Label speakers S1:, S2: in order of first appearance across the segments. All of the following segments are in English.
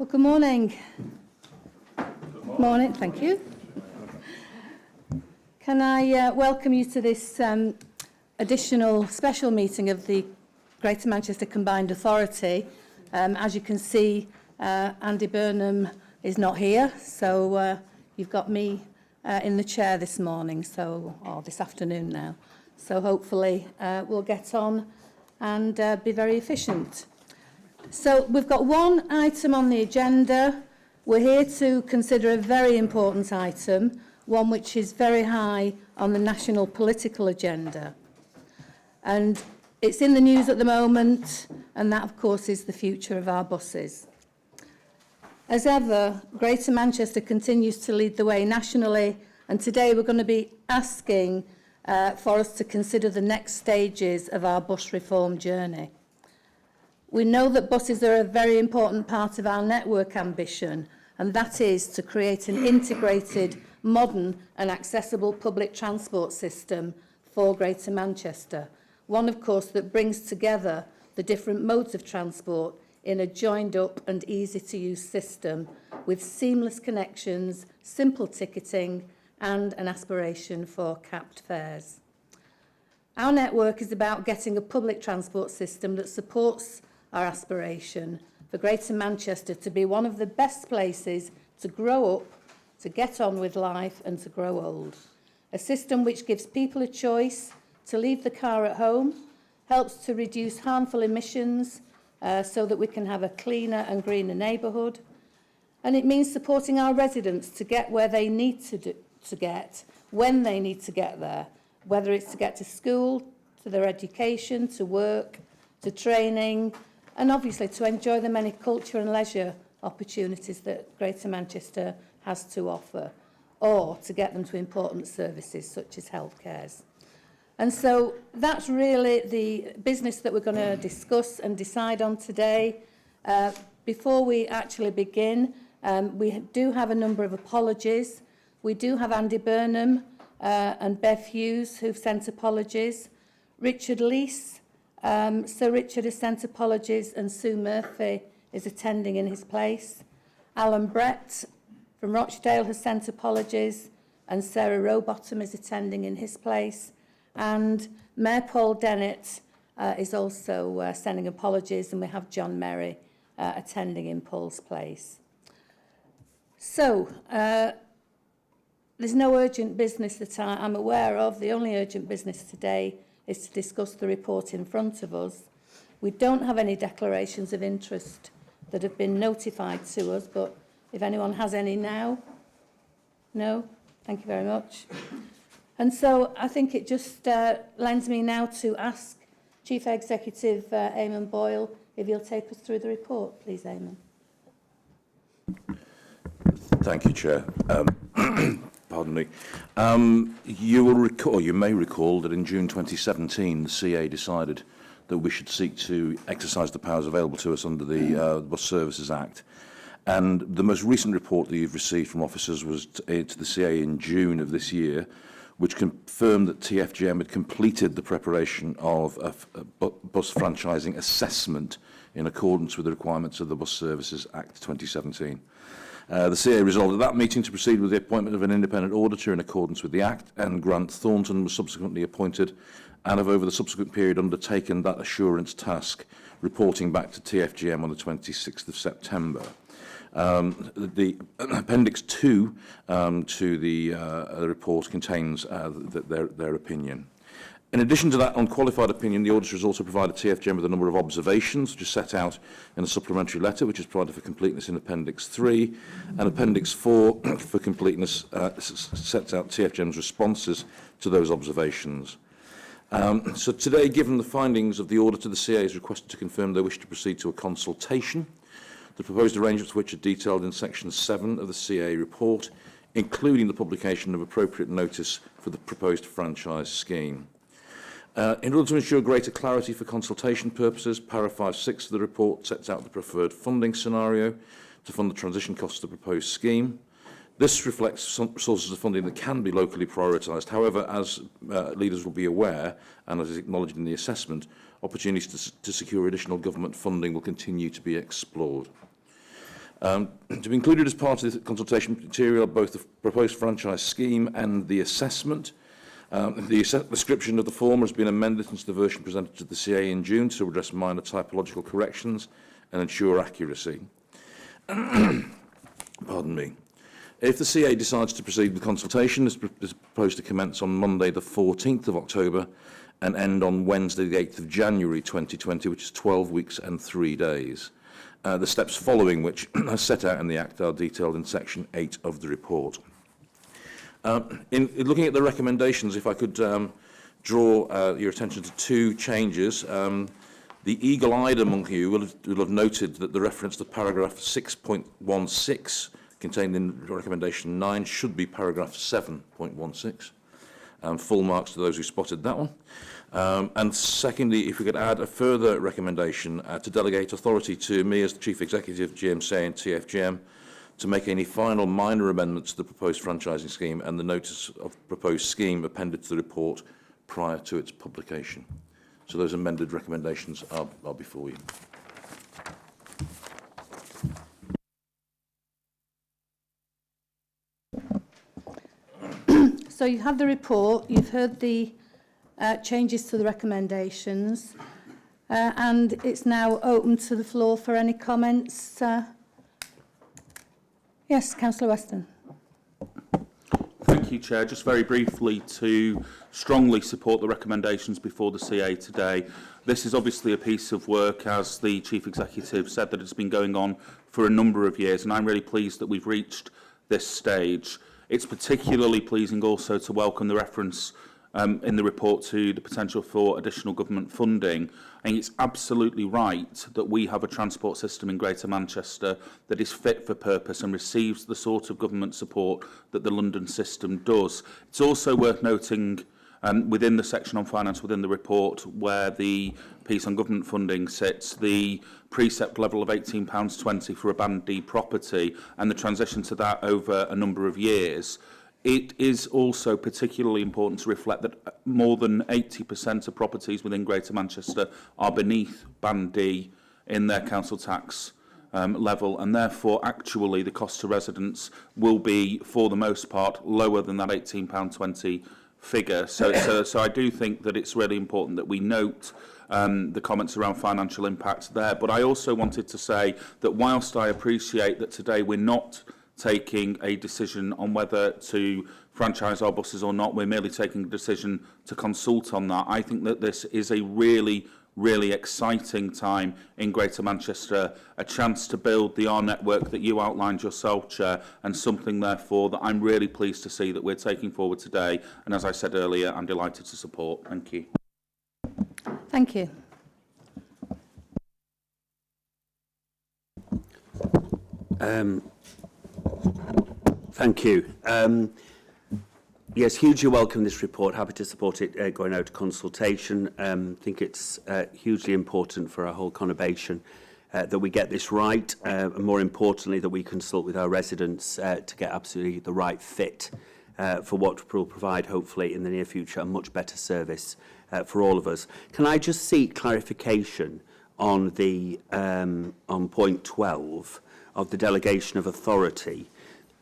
S1: Well, good morning. Good morning, thank you. Can I welcome you to this additional special meeting of the Greater Manchester Combined Authority. As you can see, Andy Burnham is not here, so you've got me in the chair this morning, or this afternoon now. So hopefully we'll get on and be very efficient. So we've got one item on the agenda. We're here to consider a very important item, one which is very high on the national political agenda. And it's in the news at the moment, and that, of course, is the future of our buses. As ever, Greater Manchester continues to lead the way nationally, and today we're going to be asking for us to consider the next stages of our bus reform journey. We know that buses are a very important part of our network ambition, and that is to create an integrated, modern and accessible public transport system for Greater Manchester. One, of course, that brings together the different modes of transport in a joined-up and easy-to-use system with seamless connections, simple ticketing and an aspiration for capped fares. Our network is about getting a public transport system that supports our aspiration for Greater Manchester to be one of the best places to grow up, to get on with life and to grow old. A system which gives people a choice to leave the car at home, helps to reduce harmful emissions so that we can have a cleaner and greener neighbourhood. And it means supporting our residents to get where they need to get, when they need to get there, whether it's to get to school, to their education, to work, to training, and obviously to enjoy the many culture and leisure opportunities that Greater Manchester has to offer, or to get them to important services such as healthcare. And so that's really the business that we're going to discuss and decide on today. Before we actually begin, we do have a number of apologies. We do have Andy Burnham and Bev Hughes who've sent apologies. Richard Leese, Sir Richard has sent apologies, and Sue Murphy is attending in his place. Alan Brett from Rochdale has sent apologies, and Sarah Rowbottom is attending in his place. And Mayor Paul Dennett is also sending apologies, and we have John Merry attending in Paul's place. So, there's no urgent business that I'm aware of. The only urgent business today is to discuss the report in front of us. We don't have any declarations of interest that have been notified to us, but if anyone has any now? No? Thank you very much. And so I think it just lends me now to ask Chief Executive Eamon Boyle if he'll take us through the report, please, Eamon.
S2: Thank you, Chair. Pardon me. You may recall that in June 2017, the CA decided that we should seek to exercise the powers available to us under the Bus Services Act. And the most recent report that you've received from officers was to the CA in June of this year, which confirmed that TFGM had completed the preparation of a bus franchising assessment in accordance with the requirements of the Bus Services Act 2017. The CA resolved at that meeting to proceed with the appointment of an independent auditor in accordance with the Act, and Grant Thornton was subsequently appointed and have over the subsequent period undertaken that assurance task, reporting back to TFGM on the 26th of September. The Appendix 2 to the report contains their opinion. In addition to that unqualified opinion, the auditor has also provided TFGM with a number of observations, which are set out in a supplementary letter, which is provided for completeness in Appendix 3, and Appendix 4, for completeness, sets out TFGM's responses to those observations. So today, given the findings of the auditor, the CA is requested to confirm they wish to proceed to a consultation. The proposed arrangements, which are detailed in Section 7 of the CA report, including the publication of appropriate notice for the proposed franchise scheme. In order to ensure greater clarity for consultation purposes, paragraph 6 of the report sets out the preferred funding scenario to fund the transition costs of the proposed scheme. This reflects some sources of funding that can be locally prioritised. However, as leaders will be aware, and as is acknowledged in the assessment, opportunities to secure additional government funding will continue to be explored. To be included as part of the consultation material, both the proposed franchise scheme and the assessment. The description of the former has been amended since the version presented to the CA in June to address minor typological corrections and ensure accuracy. Pardon me. If the CA decides to proceed with consultation, it's proposed to commence on Monday the 14th of October and end on Wednesday the 8th of January 2020, which is 12 weeks and 3 days. The steps following which, as set out in the Act, are detailed in Section 8 of the report. In looking at the recommendations, if I could draw your attention to two changes. The eagle-eyed among you will have noted that the reference to paragraph 6.16 contained in recommendation 9 should be paragraph 7.16. Full marks to those who spotted that one. And secondly, if we could add a further recommendation to delegate authority to me as the Chief Executive of GMCA and TFGM to make any final minor amendments to the proposed franchising scheme and the notice of proposed scheme appended to the report prior to its publication. So those amended recommendations are before you.
S1: So you have the report, you've heard the changes to the recommendations, and it's now open to the floor for any comments. Yes, Councillor Weston.
S3: Thank you, Chair. Just very briefly to strongly support the recommendations before the CA today. This is obviously a piece of work, as the Chief Executive said, that it's been going on for a number of years, and I'm really pleased that we've reached this stage. It's particularly pleasing also to welcome the reference in the report to the potential for additional government funding. I think it's absolutely right that we have a transport system in Greater Manchester that is fit for purpose and receives the sort of government support that the London system does. It's also worth noting within the section on finance within the report where the piece on government funding sits, the precept level of £18.20 for a Band D property and the transition to that over a number of years. It is also particularly important to reflect that more than 80% of properties within Greater Manchester are beneath Band D in their council tax level, and therefore actually the cost to residents will be, for the most part, lower than that £18.20 figure. So I do think that it's really important that we note the comments around financial impact there. But I also wanted to say that whilst I appreciate that today we're not taking a decision on whether to franchise our buses or not, we're merely taking a decision to consult on that. I think that this is a really exciting time in Greater Manchester, a chance to build the R network that you outlined yourself, Chair, and something therefore that I'm really pleased to see that we're taking forward today. And as I said earlier, I'm delighted to support. Thank you.
S1: Thank you.
S4: Thank you. Yes, hugely welcome this report. Happy to support it going out to consultation. Think it's hugely important for our whole conurbation that we get this right, and more importantly that we consult with our residents to get absolutely the right fit for what will provide, hopefully in the near future, a much better service for all of us. Can I just seek clarification on the on point 12 of the delegation of authority?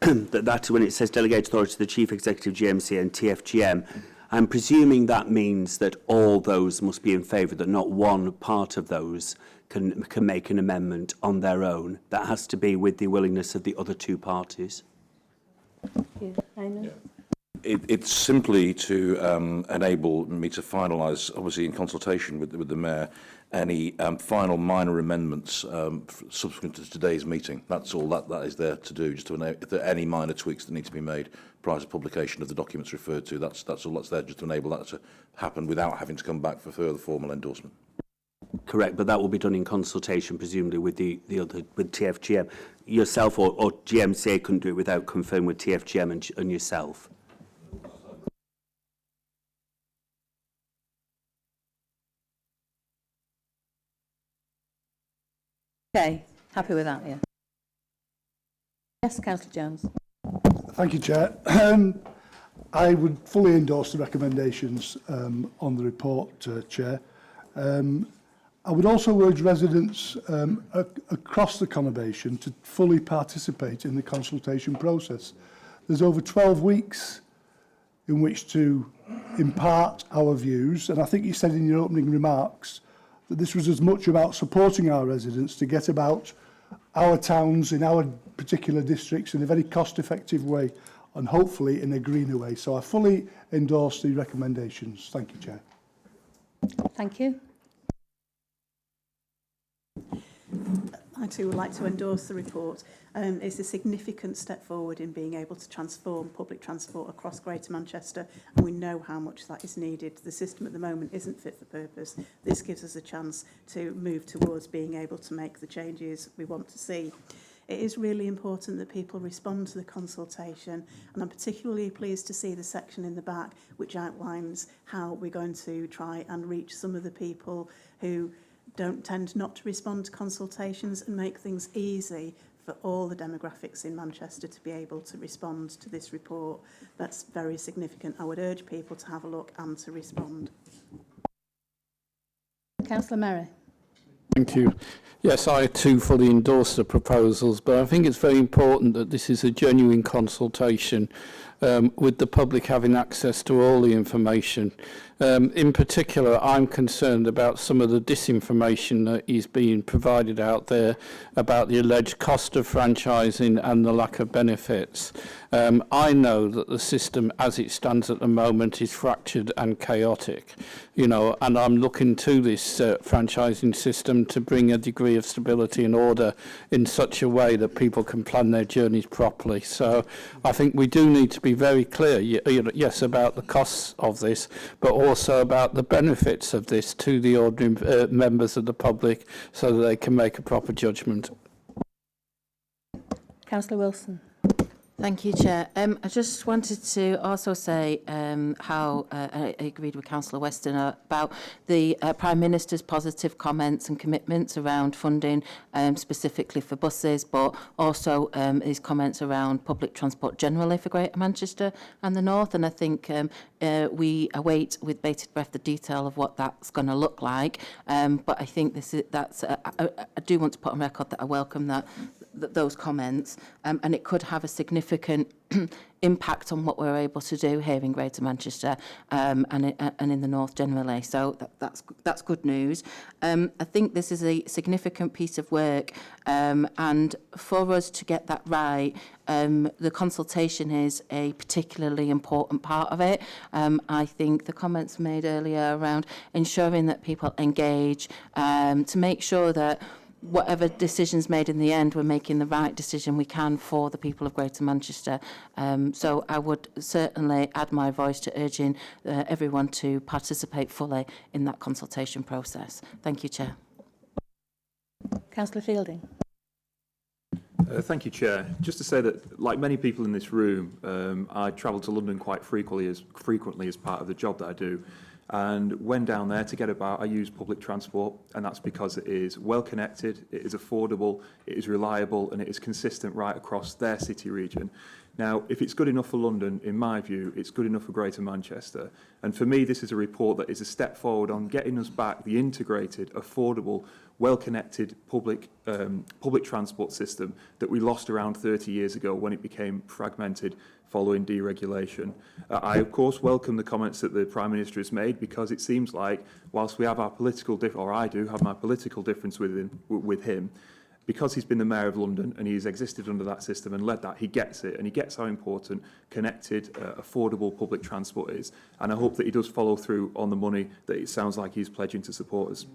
S4: that when it says delegate authority to the Chief Executive GMCA and TFGM, I'm presuming that means that all those must be in favour, that not one part of those can make an amendment on their own. That has to be with the willingness of the other two parties.
S2: It's simply to enable me to finalise, obviously in consultation with the Mayor, any final minor amendments subsequent to today's meeting. That's all that is there to do, just to enable if there are any minor tweaks that need to be made prior to publication of the documents referred to. That's all that's there, just to enable that to happen without having to come back for further formal endorsement.
S4: Correct, but that will be done in consultation, presumably with the other, with TFGM. Yourself or GMCA couldn't do it without confirming with TFGM and yourself.
S1: Okay, happy with that, yeah. Yes, Councillor Jones.
S5: Thank you, Chair. I would fully endorse the recommendations on the report, Chair. I would also urge residents across the conurbation to fully participate in the consultation process. There's over 12 weeks in which to impart our views, and I think you said in your opening remarks that this was as much about supporting our residents to get about our towns in our particular districts in a very cost-effective way and hopefully in a greener way. So I fully endorse the recommendations. Thank you, Chair.
S1: Thank you.
S6: I too would like to endorse the report. It's a significant step forward in being able to transform public transport across Greater Manchester, and we know how much that is needed. The system at the moment isn't fit for purpose. This gives us a chance to move towards being able to make the changes we want to see. It is really important that people respond to the consultation, and I'm particularly pleased to see the section in the back which outlines how we're going to try and reach some of the people who don't tend not to respond to consultations and make things easy for all the demographics in Manchester to be able to respond to this report. That's very significant. I would urge people to have a look and to respond.
S1: Councillor Merry.
S7: Thank you. Yes, I too fully endorse the proposals, but I think it's very important that this is a genuine consultation with the public having access to all the information. In particular, I'm concerned about some of the disinformation that is being provided out there about the alleged cost of franchising and the lack of benefits. I know that the system as it stands at the moment is fractured and chaotic, you know, and I'm looking to this franchising system to bring a degree of stability and order in such a way that people can plan their journeys properly. So I think we do need to be very clear, yes, about the costs of this, but also about the benefits of this to the ordinary members of the public so that they can make a proper judgment.
S1: Councillor Wilson.
S8: Thank you, Chair. I just wanted to also say how I agreed with Councillor Weston about the Prime Minister's positive comments and commitments around funding specifically for buses, but also his comments around public transport generally for Greater Manchester and the North. And I think we await with bated breath the detail of what that's going to look like. But I think I do want to put on record that I welcome those comments, and it could have a significant impact on what we're able to do here in Greater Manchester and in the North generally. So that's good news. I think this is a significant piece of work, and for us to get that right, the consultation is a particularly important part of it. I think the comments made earlier around ensuring that people engage to make sure that whatever decisions made in the end, we're making the right decision we can for the people of Greater Manchester. So I would certainly add my voice to urging everyone to participate fully in that consultation process. Thank you, Chair.
S1: Councillor Fielding.
S9: Thank you, Chair. Just to say that, like many people in this room, I travel to London quite frequently as part of the job that I do. And when down there to get about, I use public transport, and that's because it is well connected, it is affordable, it is reliable, and it is consistent right across their city region. Now, if it's good enough for London, in my view, it's good enough for Greater Manchester. And for me, this is a report that is a step forward on getting us back the integrated, affordable, well-connected public transport system that we lost around 30 years ago when it became fragmented following deregulation. I, of course, welcome the comments that the Prime Minister has made, because it seems like, whilst we have our political or I do have my political difference with him, because he's been the Mayor of London and he's existed under that system and led that, he gets it, and he gets how important connected, affordable public transport is. And I hope that he does follow through on the money that it sounds like he's pledging to support us.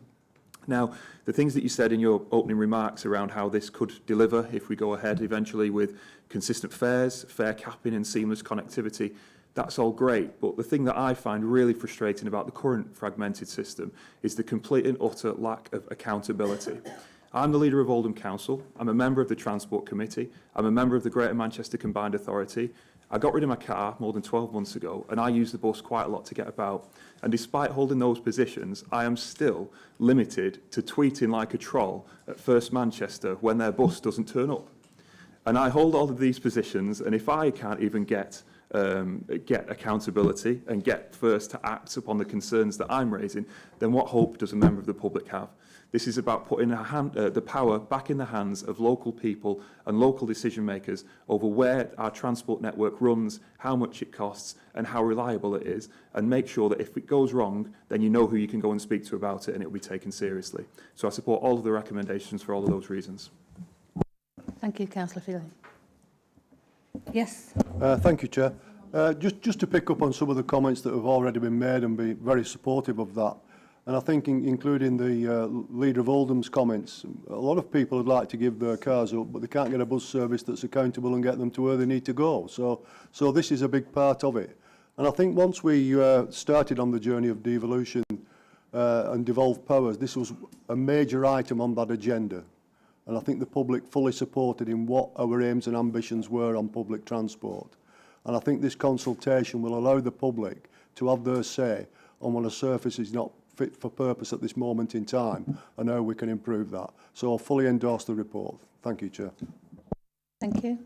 S9: Now, the things that you said in your opening remarks around how this could deliver if we go ahead eventually with consistent fares, fare capping and seamless connectivity, that's all great. But the thing that I find really frustrating about the current fragmented system is the complete and utter lack of accountability. I'm the leader of Oldham Council, I'm a member of the Transport Committee, I'm a member of the Greater Manchester Combined Authority. I got rid of my car more than 12 months ago, and I use the bus quite a lot to get about. And despite holding those positions, I am still limited to tweeting like a troll at First Manchester when their bus doesn't turn up. And I hold all of these positions, and if I can't even get get accountability and get first to act upon the concerns that I'm raising, then what hope does a member of the public have? This is about putting the power back in the hands of local people and local decision makers over where our transport network runs, how much it costs and how reliable it is, and make sure that if it goes wrong, then you know who you can go and speak to about it and it will be taken seriously. So I support all of the recommendations for all of those reasons.
S1: Thank you, Councillor Fielding. Yes.
S10: Thank you, Chair. Just to pick up on some of the comments that have already been made and be very supportive of that. And I think including the Leader of Oldham's comments, a lot of people would like to give their cars up, but they can't get a bus service that's accountable and get them to where they need to go. So this is a big part of it. And I think once we started on the journey of devolution and devolved powers, this was a major item on that agenda. And I think the public fully supported in what our aims and ambitions were on public transport. And I think this consultation will allow the public to have their say on when a surface is not fit for purpose at this moment in time and how we can improve that. So I fully endorse the report. Thank you, Chair.
S1: Thank you.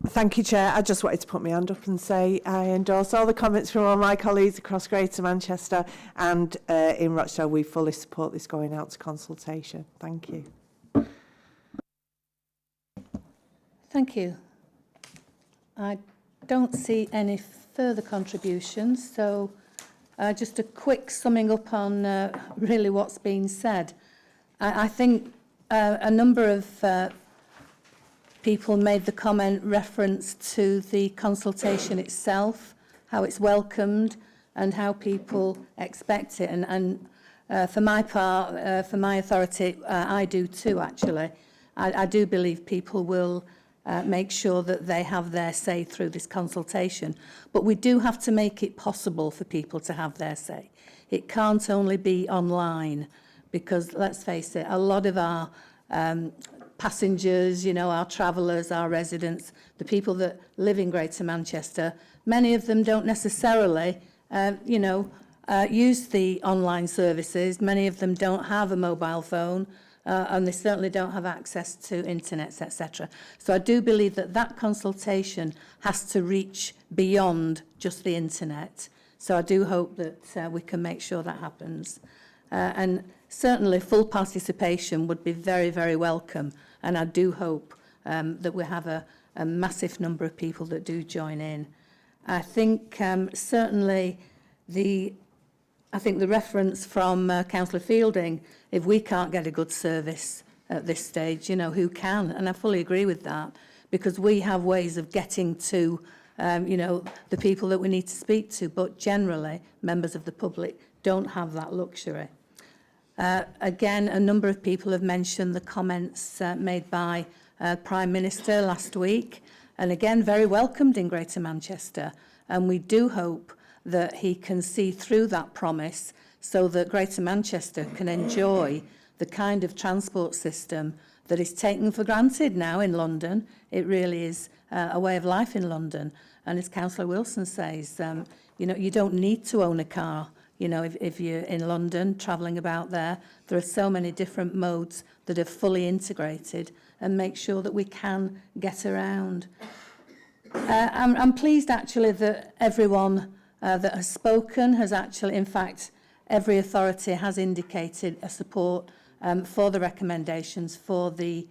S11: Thank you, Chair. I just wanted to put my hand up and say I endorse all the comments from all my colleagues across Greater Manchester and in Rochdale. We fully support this going out to consultation. Thank you.
S1: Thank you. I don't see any further contributions, so just a quick summing up on really what's been said. I think a number of people made the comment reference to the consultation itself, how it's welcomed and how people expect it. And for my part, for my authority, I do too, actually. I do believe people will make sure that they have their say through this consultation. But we do have to make it possible for people to have their say. It can't only be online because, let's face it, a lot of our passengers, you know, our travellers, our residents, the people that live in Greater Manchester, many of them don't necessarily, use the online services. Many of them don't have a mobile phone. And they certainly don't have access to internet, etc. So I do believe that that consultation has to reach beyond just the internet. So I do hope that we can make sure that happens. And certainly full participation would be very, very welcome. And I do hope that we have a massive number of people that do join in. I think certainly the reference from Councillor Fielding, if we can't get a good service at this stage, you know, who can? And I fully agree with that, because we have ways of getting to, the people that we need to speak to, but generally, members of the public don't have that luxury. Again, a number of people have mentioned the comments made by Prime Minister last week, and again, very welcomed in Greater Manchester. And we do hope that he can see through that promise so that Greater Manchester can enjoy the kind of transport system that is taken for granted now in London. It really is a way of life in London. And as Councillor Wilson says, you don't need to own a car. You know, if you're in London, travelling about there are so many different modes that are fully integrated and make sure that we can get around. I'm pleased actually that everyone that has spoken has actually, in fact, every authority has indicated a support for the recommendations for the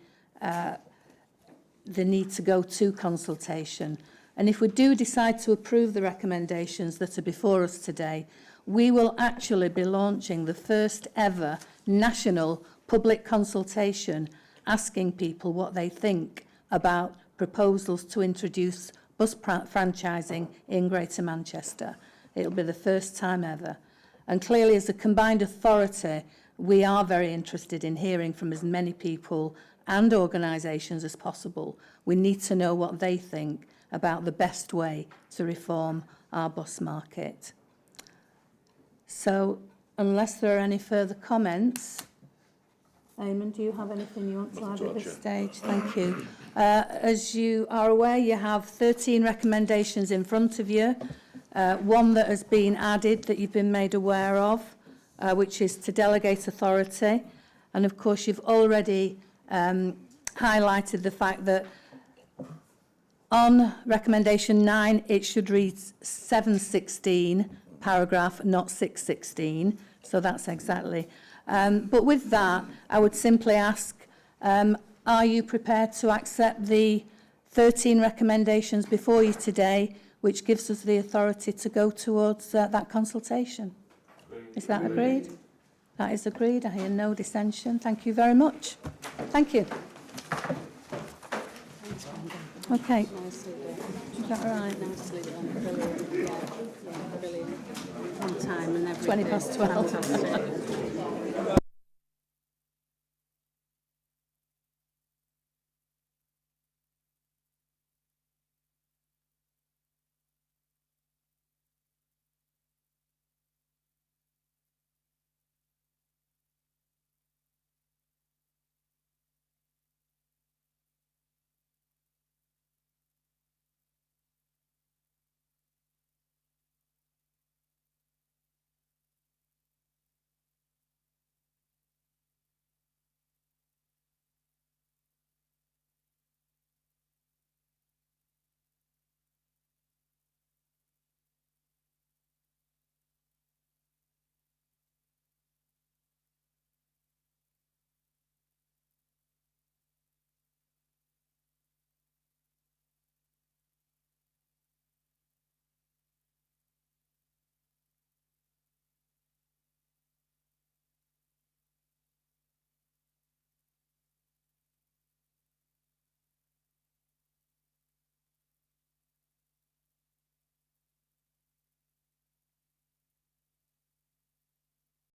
S1: need to go to consultation. And if we do decide to approve the recommendations that are before us today, we will actually be launching the first ever national public consultation asking people what they think about proposals to introduce bus franchising in Greater Manchester. It'll be the first time ever. And clearly, as a combined authority, we are very interested in hearing from as many people and organisations as possible. We need to know what they think about the best way to reform our bus market. So, unless there are any further comments, Eamon, do you have anything you want to add at this stage? Thank you. As you are aware, you have 13 recommendations in front of you. One that has been added that you've been made aware of, which is to delegate authority. And of course, you've already highlighted the fact that On recommendation 9, it should read 716 paragraph, not 616. So that's exactly. But with that, I would simply ask, are you prepared to accept the 13 recommendations before you today, which gives us the authority to go towards that consultation? Is that agreed? That is agreed. I hear no dissension. Thank you very much. Thank you. Okay. Is that all right?
S12: On time and everything.
S1: 20 past 12.